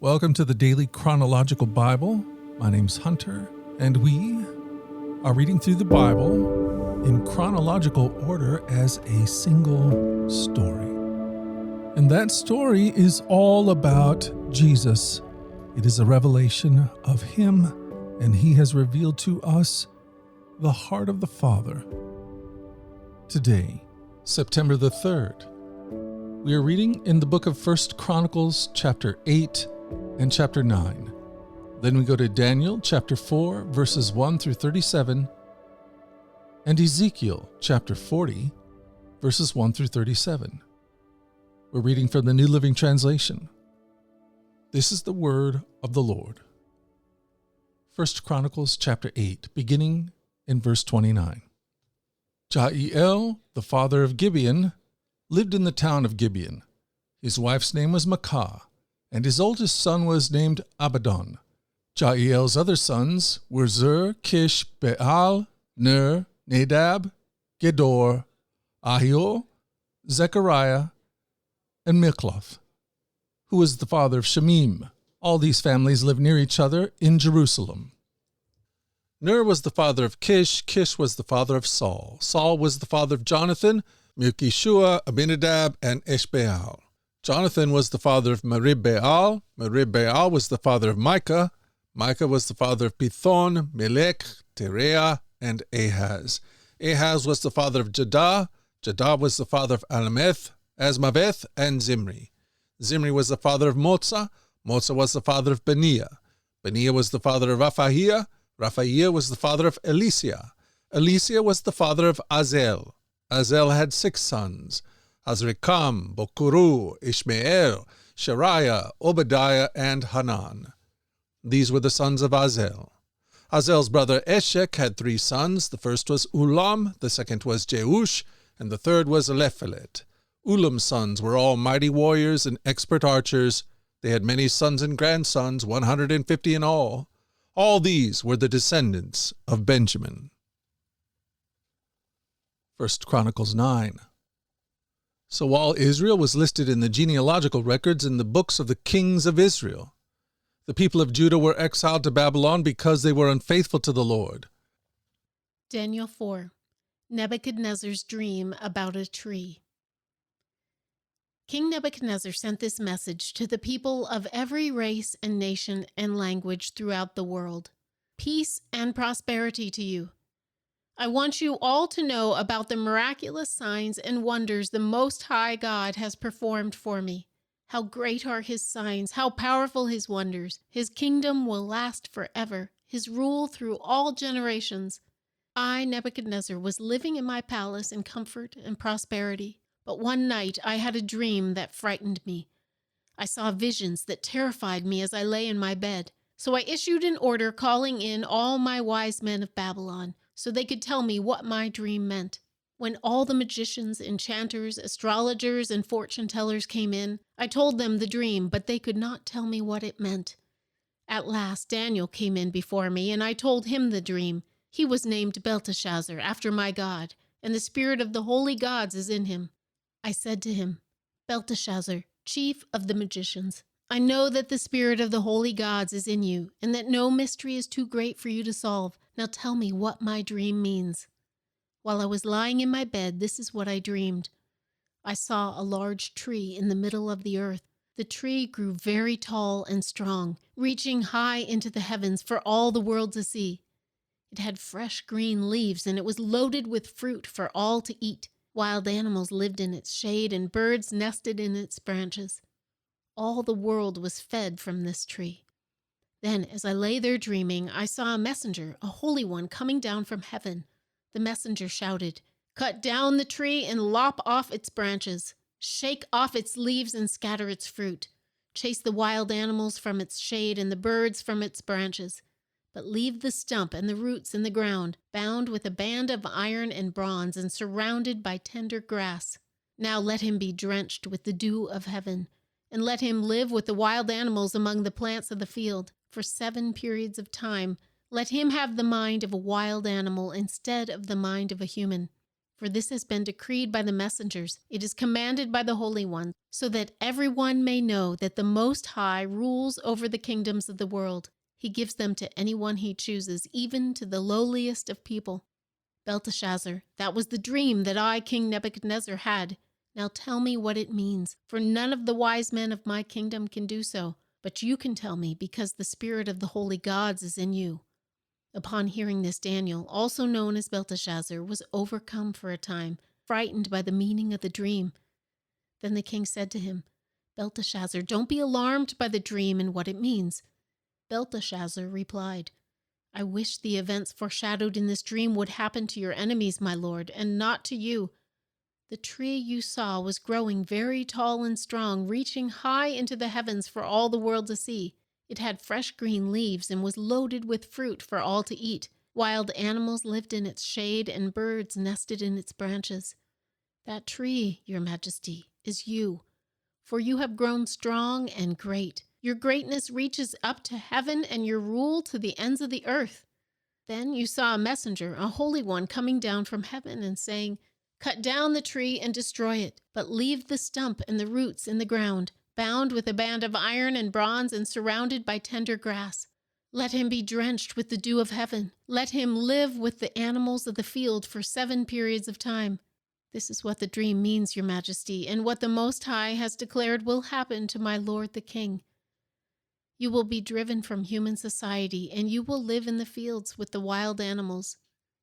Welcome to the Daily Chronological Bible. My name's Hunter, and we are reading through the Bible in chronological order as a single story. And that story is all about Jesus. It is a revelation of Him, and He has revealed to us the heart of the Father. Today, September the 3rd, we are reading in the book of 1 Chronicles chapter 8 and chapter 9. Then we go to Daniel chapter 4, verses 1 through 37, and Ezekiel chapter 40, verses 1 through 37. We're reading from the New Living Translation. This is the word of the Lord. 1 Chronicles chapter 8, beginning in verse 29. Jael, the father of Gibeon, lived in the town of Gibeon. His wife's name was Maacah, and his oldest son was named Abaddon. Jael's other sons were Zur, Kish, Baal, Ner, Nadab, Gedor, Ahio, Zechariah, and Mikloth, who was the father of Shemim. All these families lived near each other in Jerusalem. Ner was the father of Kish, Kish was the father of Saul, Saul was the father of Jonathan, Melchishua, Abinadab, and Eshbaal. Jonathan was the father of Merib-Baal, Merib-Baal was the father of Micah, Micah was the father of Pithon, Melech, Tereah, and Ahaz. Ahaz was the father of Jadah, Jadah was the father of Alameth, Asmaveth, and Zimri. Zimri was the father of Moza, Moza was the father of Beniah. Beniah was the father of Raphahiah, Raphahiah was the father of Elishah. Elishah was the father of Azel. Azel had 6 sons, Azrikam, Bokuru, Ishmael, Shariah, Obadiah, and Hanan. These were the sons of Azel. Azel's brother Eshek had 3 sons. The first was Ulam, the second was Jeush, and the third was Elephelet. Ulam's sons were all mighty warriors and expert archers. They had many sons and grandsons, 150 in all. All these were the descendants of Benjamin. 1 Chronicles 9. So while Israel was listed in the genealogical records in the books of the kings of Israel, the people of Judah were exiled to Babylon because they were unfaithful to the Lord. Daniel 4. Nebuchadnezzar's dream about a tree. King Nebuchadnezzar sent this message to the people of every race and nation and language throughout the world. Peace and prosperity to you. I want you all to know about the miraculous signs and wonders the Most High God has performed for me. How great are His signs, how powerful His wonders. His kingdom will last forever, His rule through all generations. I, Nebuchadnezzar, was living in my palace in comfort and prosperity. But one night I had a dream that frightened me. I saw visions that terrified me as I lay in my bed. So I issued an order calling in all my wise men of Babylon, so they could tell me what my dream meant. When all the magicians, enchanters, astrologers, and fortune-tellers came in, I told them the dream, but they could not tell me what it meant. At last Daniel came in before me, and I told him the dream. He was named Belteshazzar, after my God, and the spirit of the holy gods is in him. I said to him, Belteshazzar, chief of the magicians, I know that the spirit of the holy gods is in you, and that no mystery is too great for you to solve. Now tell me what my dream means. While I was lying in my bed, this is what I dreamed. I saw a large tree in the middle of the earth. The tree grew very tall and strong, reaching high into the heavens for all the world to see. It had fresh green leaves, and it was loaded with fruit for all to eat. Wild animals lived in its shade, and birds nested in its branches. All the world was fed from this tree. Then, as I lay there dreaming, I saw a messenger, a holy one, coming down from heaven. The messenger shouted, Cut down the tree and lop off its branches. Shake off its leaves and scatter its fruit. Chase the wild animals from its shade and the birds from its branches. But leave the stump and the roots in the ground, bound with a band of iron and bronze and surrounded by tender grass. Now let him be drenched with the dew of heaven, and let him live with the wild animals among the plants of the field. For 7 periods of time, let him have the mind of a wild animal instead of the mind of a human. for this has been decreed by the messengers. It is commanded by the Holy One, so that everyone may know that the Most High rules over the kingdoms of the world. He gives them to anyone he chooses, even to the lowliest of people. Belteshazzar, that was the dream that I, King Nebuchadnezzar, had. Now tell me what it means, for none of the wise men of my kingdom can do so, but you can tell me, because the spirit of the holy gods is in you." Upon hearing this, Daniel, also known as Belteshazzar, was overcome for a time, frightened by the meaning of the dream. Then the king said to him, "Belteshazzar, don't be alarmed by the dream and what it means." Belteshazzar replied, "I wish the events foreshadowed in this dream would happen to your enemies, my lord, and not to you. The tree you saw was growing very tall and strong, reaching high into the heavens for all the world to see. It had fresh green leaves and was loaded with fruit for all to eat. Wild animals lived in its shade and birds nested in its branches. That tree, your majesty, is you, for you have grown strong and great. Your greatness reaches up to heaven and your rule to the ends of the earth." Then you saw a messenger, a holy one, coming down from heaven and saying, "Cut down the tree and destroy it, but leave the stump and the roots in the ground, bound with a band of iron and bronze and surrounded by tender grass. Let him be drenched with the dew of heaven. Let him live with the animals of the field for 7 periods of time." This is what the dream means, your majesty, and what the Most High has declared will happen to my lord the king. You will be driven from human society, and you will live in the fields with the wild animals.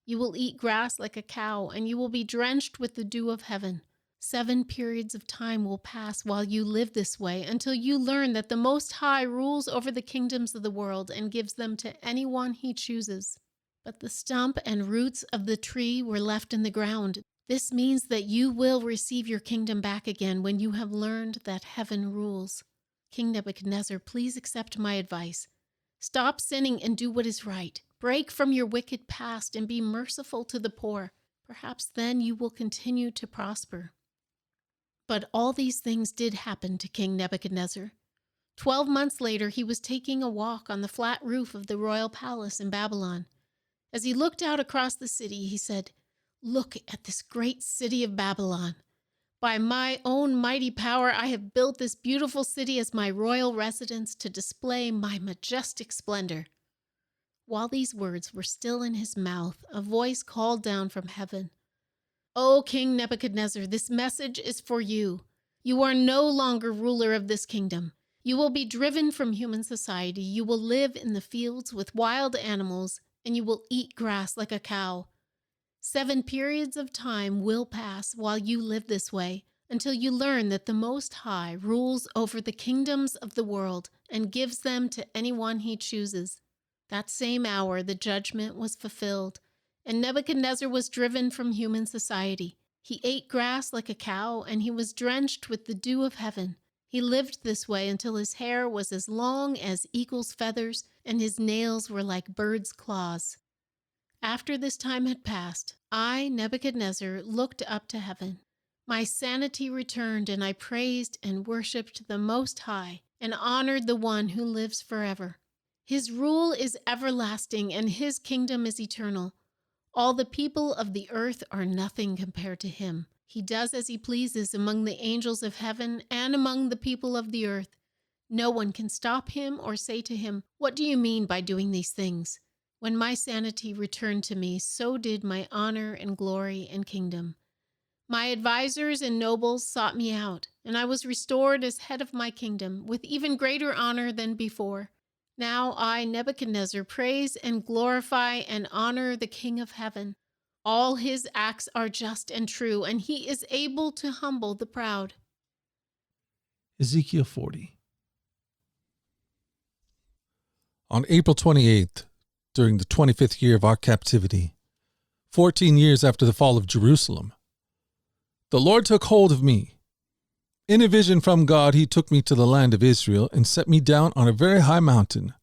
You will eat grass like a cow, and you will be drenched with the dew of heaven. 7 periods of time will pass while you live this way, until you learn that the Most High rules over the kingdoms of the world and gives them to anyone he chooses. But the stump and roots of the tree were left in the ground. This means that you will receive your kingdom back again when you have learned that heaven rules. King Nebuchadnezzar, please accept my advice. Stop sinning and do what is right. Break from your wicked past and be merciful to the poor. Perhaps then you will continue to prosper. But all these things did happen to King Nebuchadnezzar. 12 months later, he was taking a walk on the flat roof of the royal palace in Babylon. As he looked out across the city, he said, "Look at this great city of Babylon. By my own mighty power, I have built this beautiful city as my royal residence to display my majestic splendor." While these words were still in his mouth, a voice called down from heaven, "O King Nebuchadnezzar, this message is for you. You are no longer ruler of this kingdom. You will be driven from human society. You will live in the fields with wild animals, and you will eat grass like a cow. 7 periods of time will pass while you live this way, until you learn that the Most High rules over the kingdoms of the world and gives them to anyone he chooses." That same hour, the judgment was fulfilled, and Nebuchadnezzar was driven from human society. He ate grass like a cow, and he was drenched with the dew of heaven. He lived this way until his hair was as long as eagle's feathers, and his nails were like birds' claws. After this time had passed, I, Nebuchadnezzar, looked up to heaven. My sanity returned, and I praised and worshipped the Most High, and honored the one who lives forever. His rule is everlasting, and his kingdom is eternal. All the people of the earth are nothing compared to him. He does as he pleases among the angels of heaven and among the people of the earth. No one can stop him or say to him, "What do you mean by doing these things?" When my sanity returned to me, so did my honor and glory and kingdom. My advisors and nobles sought me out, and I was restored as head of my kingdom with even greater honor than before. Now I, Nebuchadnezzar, praise and glorify and honor the King of heaven. All his acts are just and true, and he is able to humble the proud. Ezekiel 40. On April 28th, during the 25th year of our captivity, 14 years after the fall of Jerusalem, the Lord took hold of me. In a vision from God, he took me to the land of Israel and set me down on a very high mountain.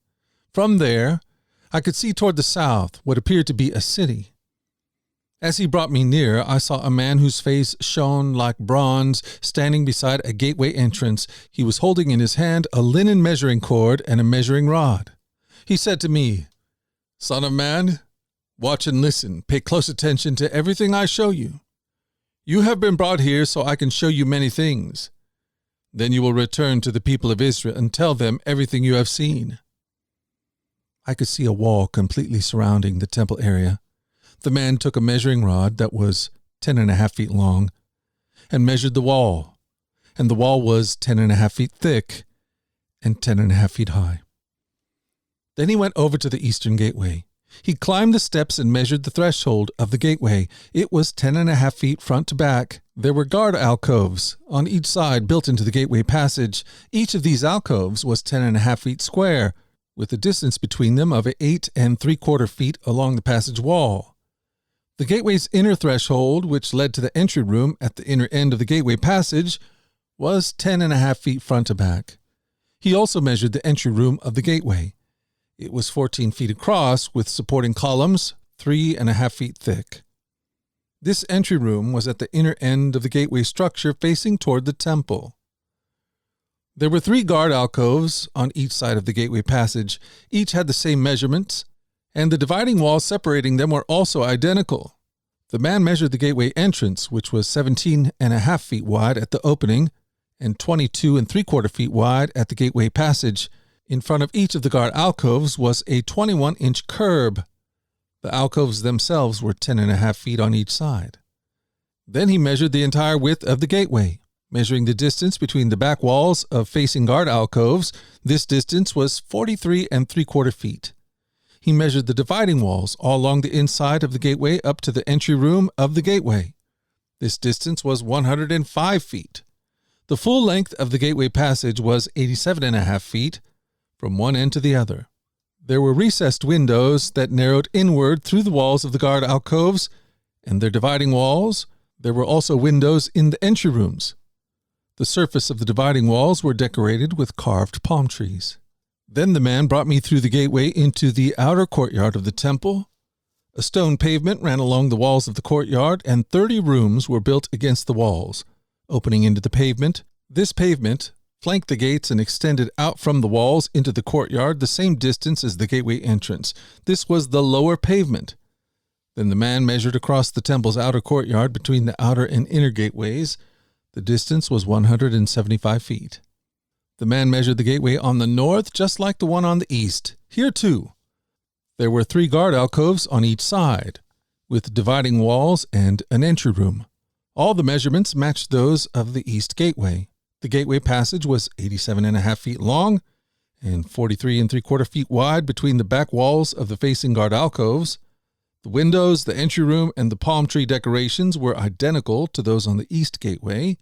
From there, I could see toward the south what appeared to be a city. As he brought me near, I saw a man whose face shone like bronze standing beside a gateway entrance. He was holding in his hand a linen measuring cord and a measuring rod. He said to me, "Son of man, watch and listen. Pay close attention to everything I show you. "You have been brought here so I can show you many things. Then you will return to the people of Israel and tell them everything you have seen." I could see a wall completely surrounding the temple area. The man took a measuring rod that was 10.5 feet long and measured the wall, and the wall was 10.5 feet thick and 10.5 feet high. Then he went over to the eastern gateway. He climbed the steps and measured the threshold of the gateway. It was 10.5 feet front to back. There were guard alcoves on each side built into the gateway passage. Each of these alcoves was 10.5 feet square, with a distance between them of 8.75 feet along the passage wall. The gateway's inner threshold, which led to the entry room at the inner end of the gateway passage, was 10.5 feet front to back. He also measured the entry room of the gateway. It was 14 feet across, with supporting columns 3.5 feet thick. This entry room was at the inner end of the gateway structure facing toward the temple. There were 3 guard alcoves on each side of the gateway passage. Each had the same measurements, and the dividing walls separating them were also identical. The man measured the gateway entrance, which was 17.5 feet wide at the opening and 22.75 feet wide at the gateway passage. In front of each of the guard alcoves was a 21-inch curb. The alcoves themselves were 10.5 feet on each side. Then he measured the entire width of the gateway, measuring the distance between the back walls of facing guard alcoves. This distance was 43.75 feet. He measured the dividing walls all along the inside of the gateway up to the entry room of the gateway. This distance was 105 feet. The full length of the gateway passage was 87.5 feet from one end to the other. There were recessed windows that narrowed inward through the walls of the guard alcoves and their dividing walls. There were also windows in the entry rooms. The surface of the dividing walls were decorated with carved palm trees. Then the man brought me through the gateway into the outer courtyard of the temple. A stone pavement ran along the walls of the courtyard, and 30 rooms were built against the walls, opening into the pavement. This pavement flanked the gates and extended out from the walls into the courtyard the same distance as the gateway entrance. This was the lower pavement. Then the man measured across the temple's outer courtyard between the outer and inner gateways. The distance was 175 feet. The man measured the gateway on the north just like the one on the east. Here, too, there were 3 guard alcoves on each side, with dividing walls and an entry room. All the measurements matched those of the east gateway. The gateway passage was 87.5 feet long and 43.75 feet wide between the back walls of the facing guard alcoves. The windows, the entry room, and the palm tree decorations were identical to those on the east gateway.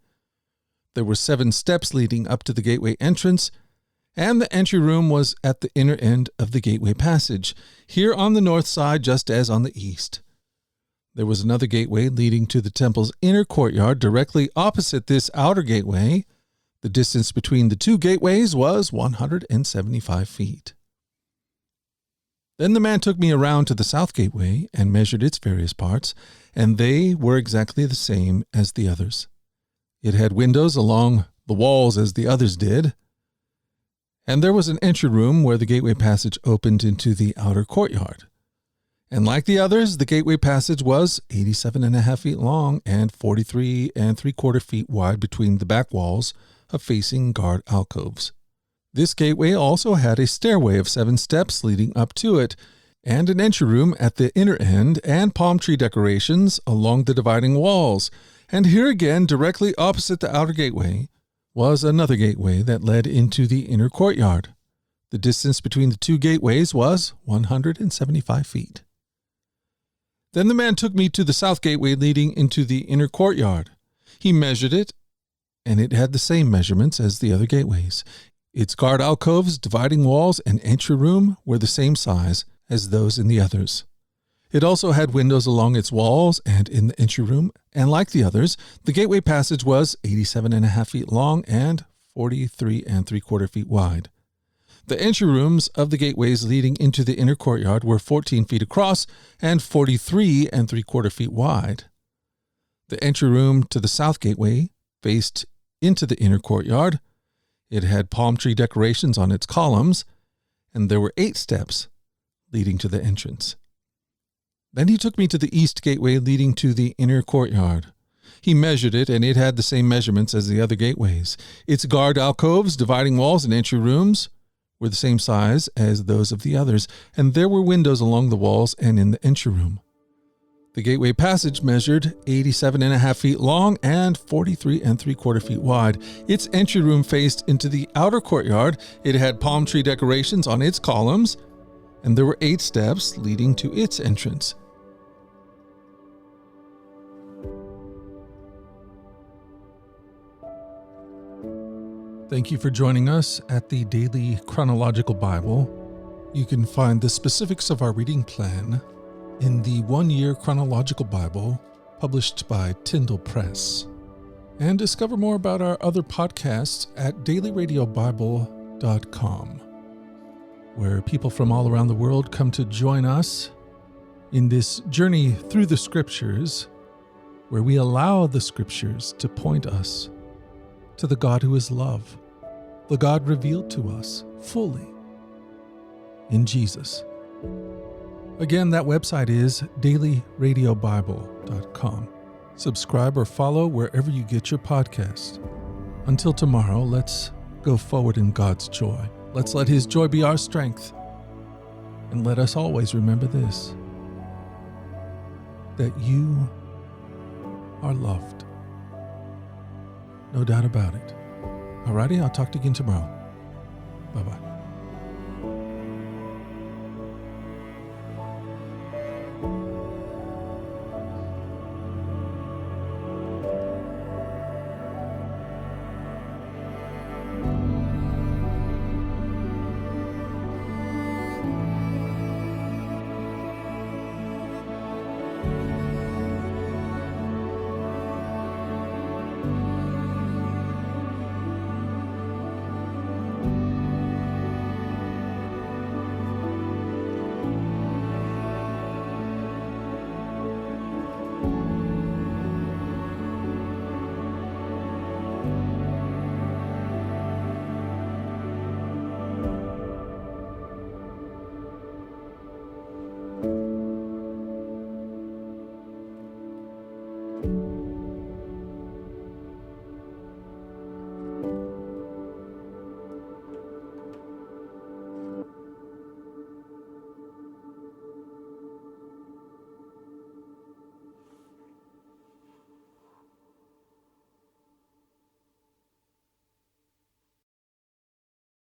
There were 7 steps leading up to the gateway entrance, and the entry room was at the inner end of the gateway passage, here on the north side just as on the east. There was another gateway leading to the temple's inner courtyard directly opposite this outer gateway. The distance between the 2 gateways was 175 feet. Then the man took me around to the south gateway and measured its various parts, and they were exactly the same as the others. It had windows along the walls as the others did, and there was an entry room where the gateway passage opened into the outer courtyard. And like the others, the gateway passage was 87.5 feet long and 43.75 feet wide between the back walls of facing guard alcoves. This gateway also had a stairway of 7 steps leading up to it, and an entry room at the inner end, and palm tree decorations along the dividing walls. And here again, directly opposite the outer gateway, was another gateway that led into the inner courtyard. The distance between the 2 gateways was 175 feet. Then the man took me to the south gateway leading into the inner courtyard. He measured it, and it had the same measurements as the other gateways. Its guard alcoves, dividing walls, and entry room were the same size as those in the others. It also had windows along its walls and in the entry room, and like the others, the gateway passage was 87.5 feet long and 43.75 feet wide. The entry rooms of the gateways leading into the inner courtyard were 14 feet across and 43.75 feet wide. The entry room to the south gateway faced into the inner courtyard. It had palm tree decorations on its columns, and there were 8 steps leading to the entrance. Then he took me to the east gateway leading to the inner courtyard. He measured it, and it had the same measurements as the other gateways. Its guard alcoves, dividing walls, and entry rooms were the same size as those of the others, and there were windows along the walls and in the entry room. The gateway passage measured 87.5 feet long and 43.75 feet wide. Its entry room faced into the outer courtyard. It had palm tree decorations on its columns, and there were 8 steps leading to its entrance. Thank you for joining us at the Daily Chronological Bible. You can find the specifics of our reading plan in the 1-year Chronological Bible published by Tyndall Press. And discover more about our other podcasts at dailyradiobible.com, where people from all around the world come to join us in this journey through the Scriptures, where we allow the Scriptures to point us to the God who is love, the God revealed to us fully in Jesus. Again, that website is dailyradiobible.com. Subscribe or follow wherever you get your podcasts. Until tomorrow, let's go forward in God's joy. Let's let His joy be our strength. And let us always remember this, that you are loved. No doubt about it. Alrighty, I'll talk to you again tomorrow. Bye-bye. you